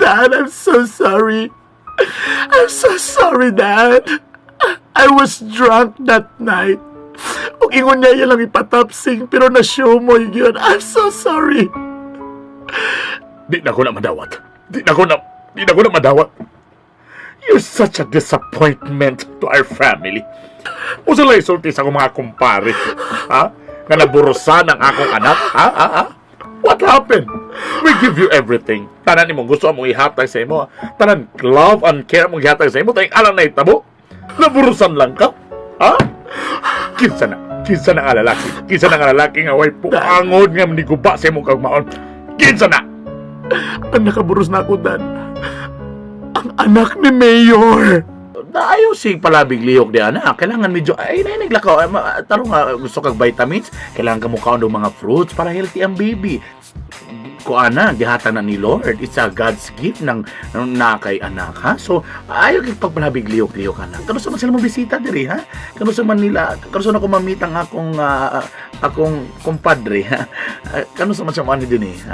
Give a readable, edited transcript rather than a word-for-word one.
Dad, I'm so sorry. I'm so sorry, Dad. I was drunk that night. Ug ingon niya lang ipatapsing pero na-show mo yun. I'm so sorry. Di na ko na madawat. Di na ko na madawat. You're such a disappointment to our family. O sila isulti sa akong mga kumpare. Ha? Nga naburusan ang akong anak. Ha? What happened? We give you everything. Tanan imong gusto mong ihatag sa imo. Tanan love and care mong ihatag sa imo. Tayong alam na itabo. Naburusan lang ka. Ha? Kinsa na nga lalaki. Kinsa na nga lalaki nga way puangod nga maniguba sa imong kagmaon. Kinsa na? Ang nakaburos na ako, Dad. Ang anak ni Mayor. Ayaw si palabig lihok di anak. Kailangan medyo, ay naglakaw. Tarong nga, gusto kag vitamins. Kailangan ka mukha ng mga fruits para healthy ang baby. Kuana, gihata na ni Lord. It's a God's gift ng nakay anak, ha? So, ayaw kag pagpalabig lihok anak. Kano sa man sila mabisita diri, ha? Kano sa man ako mamit ang akong kumpadre, ha? Kano sa man siya man din, ha?